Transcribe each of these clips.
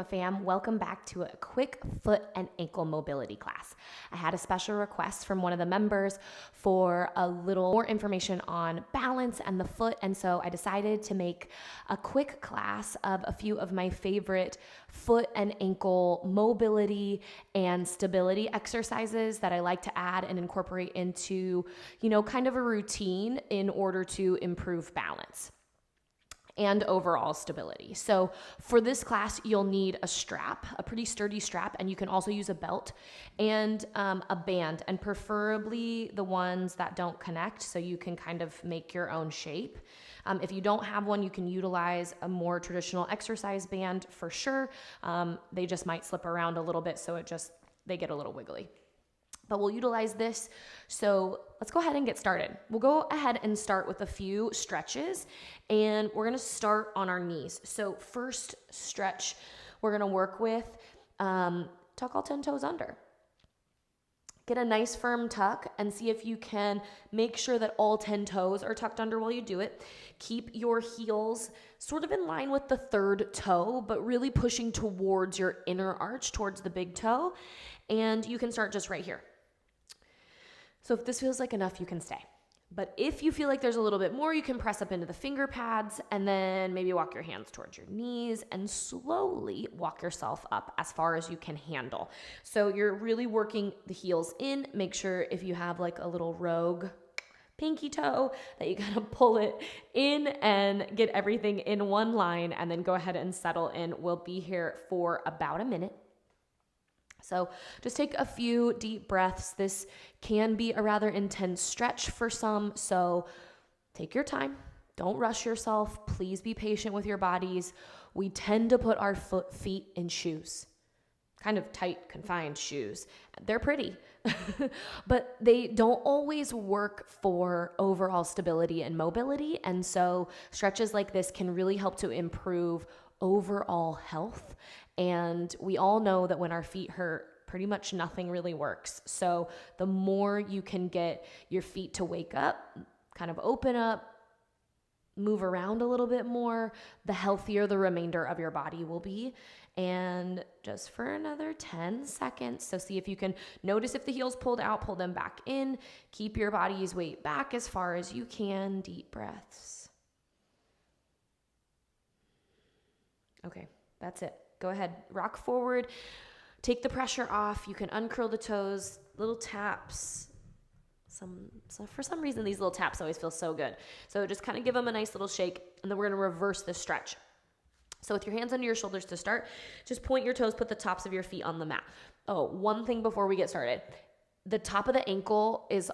fam. Welcome back to a quick foot and ankle mobility class. I had a special request from one of the members for a little more information on balance and the foot, and so I decided to make a quick class of a few of my favorite foot and ankle mobility and stability exercises that I like to add and incorporate into, kind of a routine in order to improve balance and overall stability. So for this class, you'll need a strap, a pretty sturdy strap, and you can also use a belt and a band, and preferably the ones that don't connect so you can kind of make your own shape. If you don't have one, you can utilize a more traditional exercise band for sure. They just might slip around a little bit, so they get a little wiggly. But we'll utilize this. So let's go ahead and get started. We'll go ahead and start with a few stretches, and we're gonna start on our knees. So first stretch we're gonna work with, tuck all 10 toes under. Get a nice firm tuck and see if you can make sure that all 10 toes are tucked under while you do it. Keep your heels sort of in line with the third toe, but really pushing towards your inner arch, towards the big toe. And you can start just right here. So if this feels like enough, you can stay. But if you feel like there's a little bit more, you can press up into the finger pads and then maybe walk your hands towards your knees and slowly walk yourself up as far as you can handle. So you're really working the heels in. Make sure if you have like a little rogue pinky toe that you gotta pull it in and get everything in one line, and then go ahead and settle in. We'll be here for about a minute. So just take a few deep breaths. This can be a rather intense stretch for some, so take your time. Don't rush yourself. Please be patient with your bodies. We tend to put our feet in shoes, kind of tight, confined shoes. They're pretty, but they don't always work for overall stability and mobility, and so stretches like this can really help to improve overall health. And we all know that when our feet hurt, pretty much nothing really works. So the more you can get your feet to wake up, kind of open up, move around a little bit more, the healthier the remainder of your body will be. And just for another 10 seconds. So see if you can notice if the heels pulled out, pull them back in. Keep your body's weight back as far as you can. Deep breaths. Okay, that's it. Go ahead, rock forward, take the pressure off. You can uncurl the toes, little taps. For some reason, these little taps always feel so good. So just kind of give them a nice little shake, and then we're gonna reverse the stretch. So with your hands under your shoulders to start, just point your toes, put the tops of your feet on the mat. Oh, one thing before we get started. The top of the ankle is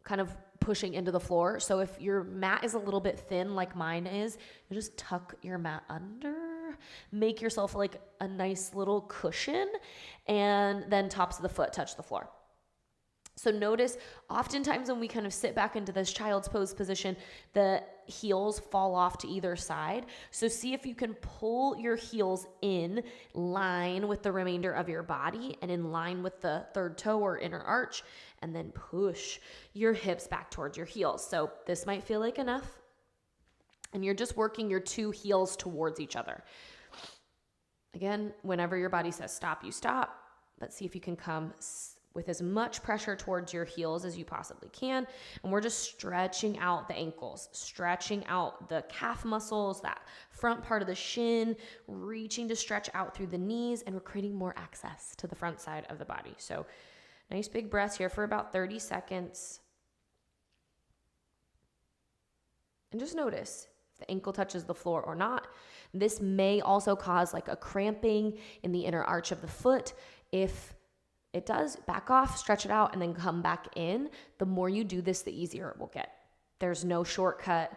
kind of pushing into the floor. So if your mat is a little bit thin like mine is, you just tuck your mat under. Make yourself like a nice little cushion, and then tops of the foot touch the floor. So notice oftentimes when we kind of sit back into this child's pose position, the heels fall off to either side. So see if you can pull your heels in line with the remainder of your body and in line with the third toe or inner arch, and then push your hips back towards your heels. So this might feel like enough. And you're just working your two heels towards each other. Again, whenever your body says stop, you stop, but see if you can come with as much pressure towards your heels as you possibly can. And we're just stretching out the ankles, stretching out the calf muscles, that front part of the shin, reaching to stretch out through the knees, and we're creating more access to the front side of the body. So nice big breaths here for about 30 seconds. And just notice the ankle touches the floor or not. This may also cause like a cramping in the inner arch of the foot. If it does, back off, stretch it out, and then come back in. The more you do this, the easier it will get. There's no shortcut.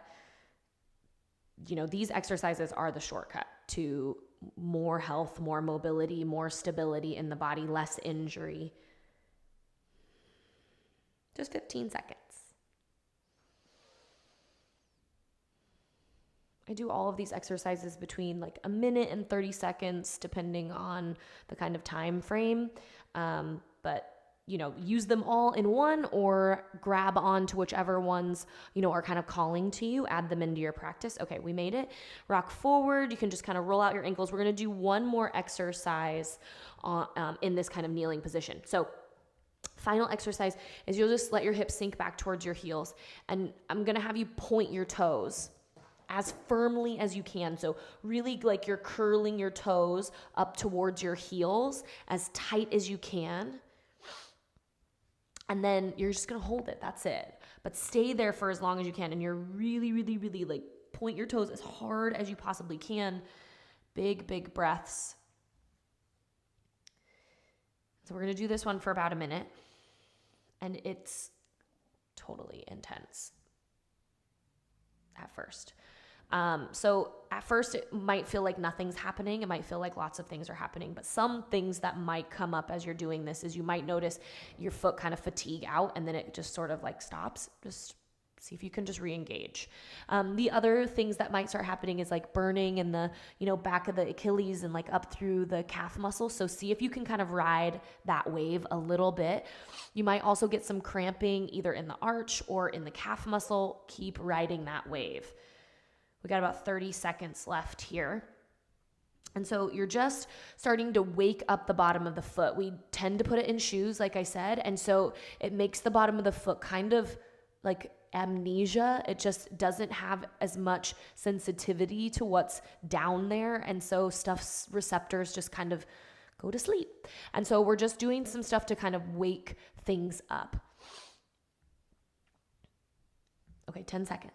These exercises are the shortcut to more health, more mobility, more stability in the body, less injury. Just 15 seconds. I do all of these exercises between like a minute and 30 seconds, depending on the kind of time frame. But use them all in one or grab on to whichever ones, are kind of calling to you, add them into your practice. Okay, we made it. Rock forward. You can just kind of roll out your ankles. We're going to do one more exercise in this kind of kneeling position. So final exercise is you'll just let your hips sink back towards your heels. And I'm going to have you point your toes as firmly as you can. So really like you're curling your toes up towards your heels as tight as you can. And then you're just going to hold it. That's it. But stay there for as long as you can. And you're really, really, really like point your toes as hard as you possibly can. Big, big breaths. So we're going to do this one for about a minute. And it's totally intense at first. So at first it might feel like nothing's happening. It might feel like lots of things are happening, but some things that might come up as you're doing this is you might notice your foot kind of fatigue out and then it just sort of like stops. Just see if you can just re-engage. The other things that might start happening is like burning in the, back of the Achilles and like up through the calf muscle. So see if you can kind of ride that wave a little bit. You might also get some cramping either in the arch or in the calf muscle. Keep riding that wave. We got about 30 seconds left here. And so you're just starting to wake up the bottom of the foot. We tend to put it in shoes, like I said. And so it makes the bottom of the foot kind of like amnesia. It just doesn't have as much sensitivity to what's down there. And so stuff's receptors just kind of go to sleep. And so we're just doing some stuff to kind of wake things up. Okay, 10 seconds.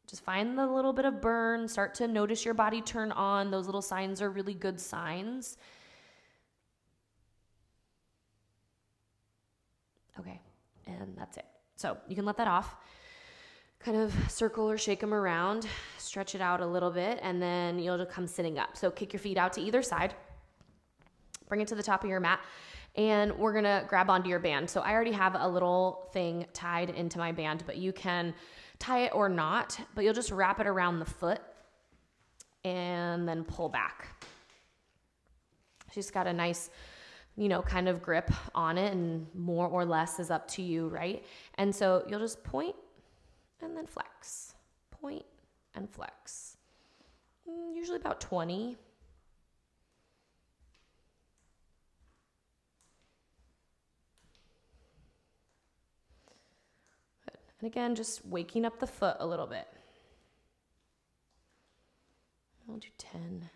Just find the little bit of burn, start to notice your body turn on. Those little signs are really good signs. Okay, and that's it. So you can let that off. Kind of circle or shake them around, stretch it out a little bit, and then you'll just come sitting up. So kick your feet out to either side. Bring it to the top of your mat. And we're going to grab onto your band. So I already have a little thing tied into my band, but you can tie it or not, but you'll just wrap it around the foot and then pull back. She's got a nice, kind of grip on it, and more or less is up to you, right? And so you'll just point and then flex, point and flex. Usually about 20. And again, just waking up the foot a little bit. I'll do 10.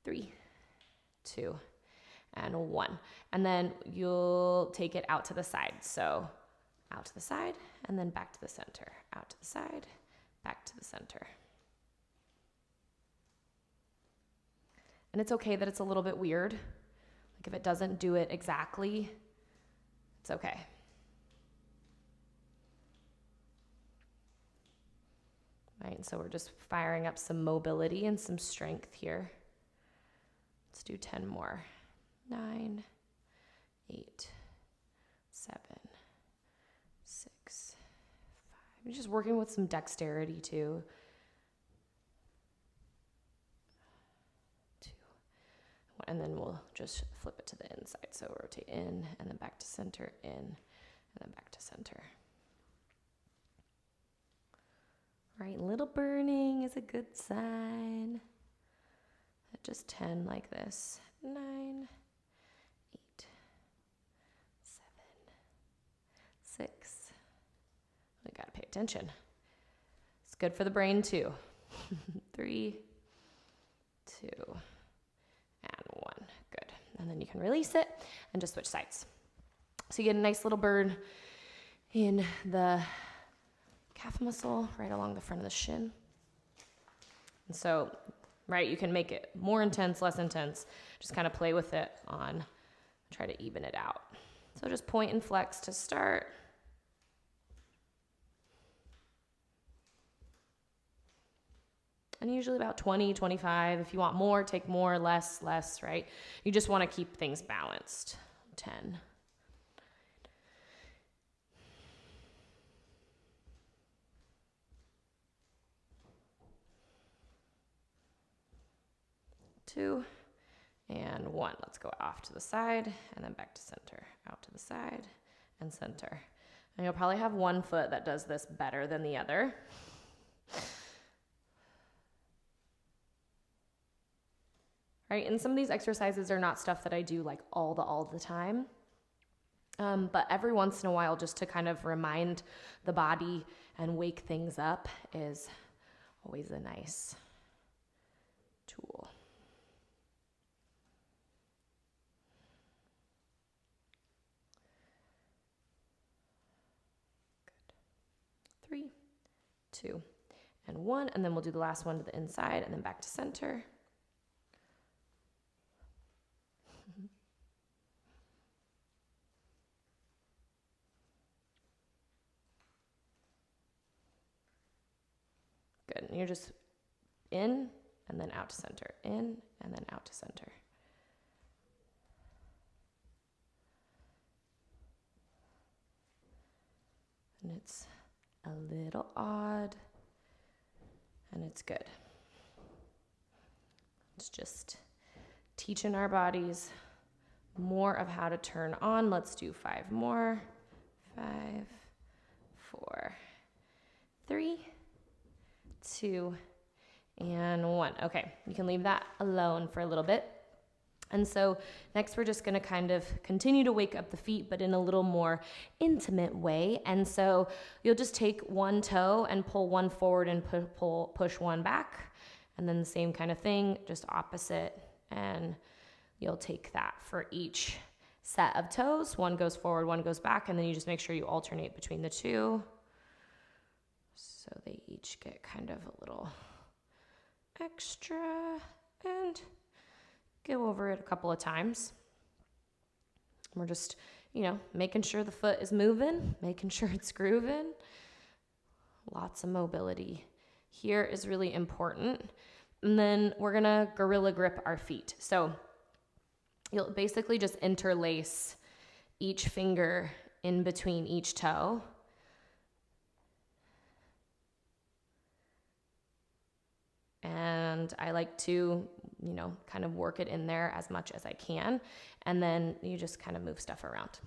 3, 2, and 1. And then you'll take it out to the side. So out to the side and then back to the center. Out to the side, back to the center. And it's okay that it's a little bit weird. Like if it doesn't do it exactly, it's okay. Right, so we're just firing up some mobility and some strength here. Let's do 10 more. 9, 8, 7, 6, 5. You're just working with some dexterity too. 2, 1, and then we'll just flip it to the inside. So rotate in and then back to center, in and then back to center. Right, little burning is a good sign. Just 10 like this. 9, 8, 7, 6. We gotta pay attention. It's good for the brain too. 3, 2, and 1. Good. And then you can release it and just switch sides. So you get a nice little burn in the calf muscle right along the front of the shin. And so, right, you can make it more intense, less intense. Just kind of play with it on, try to even it out. So just point and flex to start. And usually about 20, 25. If you want more, take more, less, right? You just want to keep things balanced. 10. 2, and 1. Let's go off to the side and then back to center, out to the side and center. And you'll probably have one foot that does this better than the other. Right, and some of these exercises are not stuff that I do like all the time. But every once in a while, just to kind of remind the body and wake things up is always a nice tool. Good. 3, 2, and 1, and then we'll do the last one to the inside and then back to center. Good, and you're just in and then out to center, in and then out to center. And it's a little odd, and it's good. It's just teaching our bodies more of how to turn on. Let's do 5 more. 5, 4, 3, 2, and 1. Okay, you can leave that alone for a little bit. And so next we're just going to kind of continue to wake up the feet, but in a little more intimate way. And so you'll just take one toe and pull one forward and push one back. And then the same kind of thing, just opposite. And you'll take that for each set of toes. One goes forward, one goes back, and then you just make sure you alternate between the two. So they each get kind of a little extra, and go over it a couple of times. We're just, making sure the foot is moving, making sure it's grooving. Lots of mobility here is really important. And then we're gonna gorilla grip our feet. So you'll basically just interlace each finger in between each toe. And I like to, kind of work it in there as much as I can. And then you just kind of move stuff around.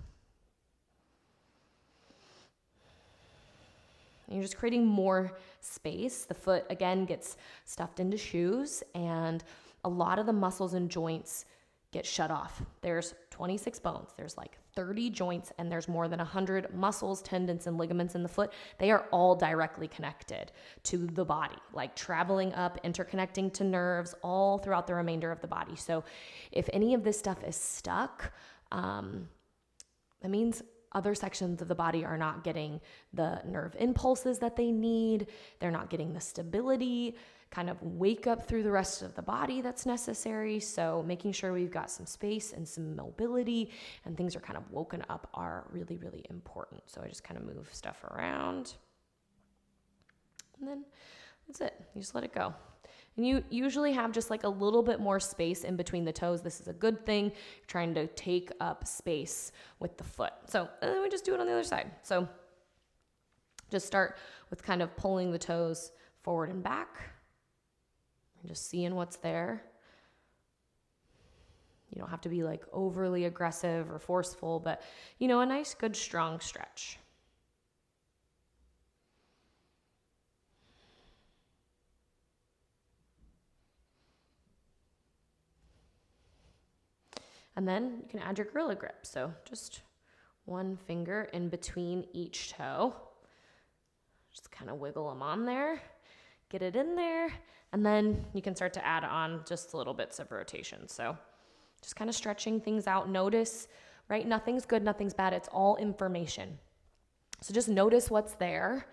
And you're just creating more space. The foot, again, gets stuffed into shoes, and a lot of the muscles and joints get shut off. There's 26 bones. There's like 30 joints, and there's more than 100 muscles, tendons, and ligaments in the foot. They are all directly connected to the body, like traveling up, interconnecting to nerves all throughout the remainder of the body. So if any of this stuff is stuck, that means other sections of the body are not getting the nerve impulses that they need. They're not getting the stability, kind of wake up through the rest of the body that's necessary. So making sure we've got some space and some mobility and things are kind of woken up are really, really important. So I just kind of move stuff around. And then that's it. You just let it go. And you usually have just like a little bit more space in between the toes. This is a good thing. You're trying to take up space with the foot. So and then we just do it on the other side. So just start with kind of pulling the toes forward and back. And just seeing what's there. You don't have to be like overly aggressive or forceful, but a nice, good, strong stretch. And then you can add your gorilla grip. So just one finger in between each toe. Just kind of wiggle them on there. Get it in there. And then you can start to add on just little bits of rotation. So just kind of stretching things out. Notice, right? Nothing's good, nothing's bad. It's all information. So just notice what's there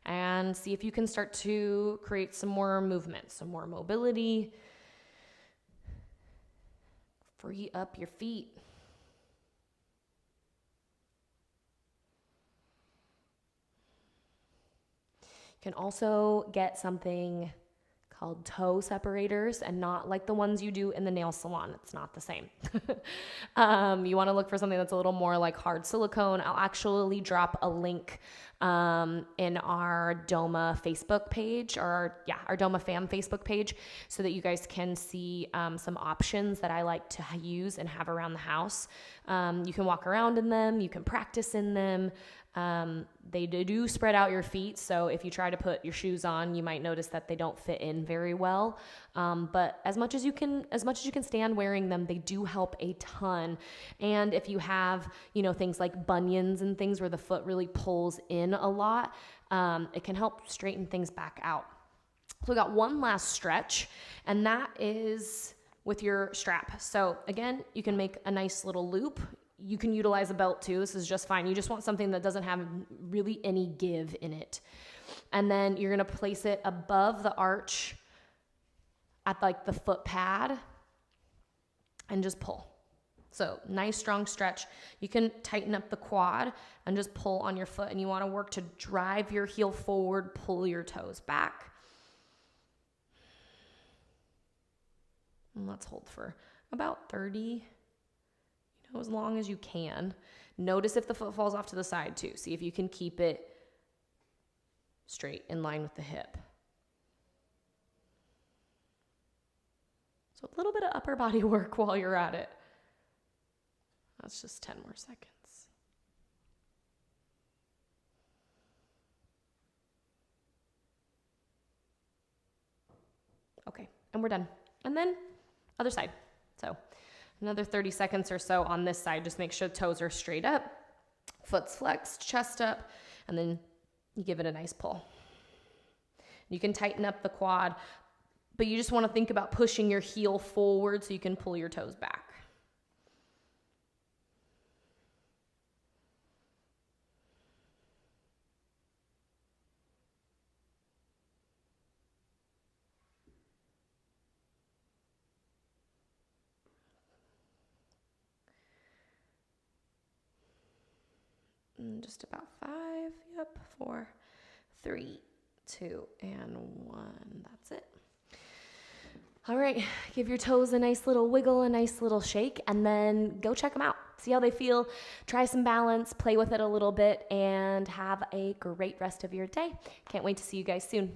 and see if you can start to create some more movement, some more mobility. Free up your feet. You can also get something called toe separators, and not like the ones you do in the nail salon. It's not the same. You want to look for something that's a little more like hard silicone. I'll actually drop a link in our Doma Facebook page, or our Doma Fam Facebook page, so that you guys can see some options that I like to use and have around the house. You can walk around in them, you can practice in them. They do spread out your feet, so if you try to put your shoes on, you might notice that they don't fit in very well. But as much as you can stand wearing them, they do help a ton. And if you have, things like bunions and things where the foot really pulls in a lot, it can help straighten things back out. So we got one last stretch, and that is with your strap. So again, you can make a nice little loop. You can utilize a belt too. This is just fine. You just want something that doesn't have really any give in it. And then you're going to place it above the arch at like the foot pad and just pull. So nice strong stretch. You can tighten up the quad and just pull on your foot, and you want to work to drive your heel forward, pull your toes back. And let's hold for about 30, as long as you can. Notice if the foot falls off to the side too. See if you can keep it straight in line with the hip. So a little bit of upper body work while you're at it. That's just 10 more seconds. Okay, and we're done. And then other side. So another 30 seconds or so on this side. Just make sure toes are straight up, foot's flexed, chest up, and then you give it a nice pull. You can tighten up the quad, but you just want to think about pushing your heel forward so you can pull your toes back. Just about 5, 4, 3, 2, and 1. That's it. All right, give your toes a nice little wiggle, a nice little shake, and then go check them out. See how they feel, try some balance, play with it a little bit, and have a great rest of your day. Can't wait to see you guys soon.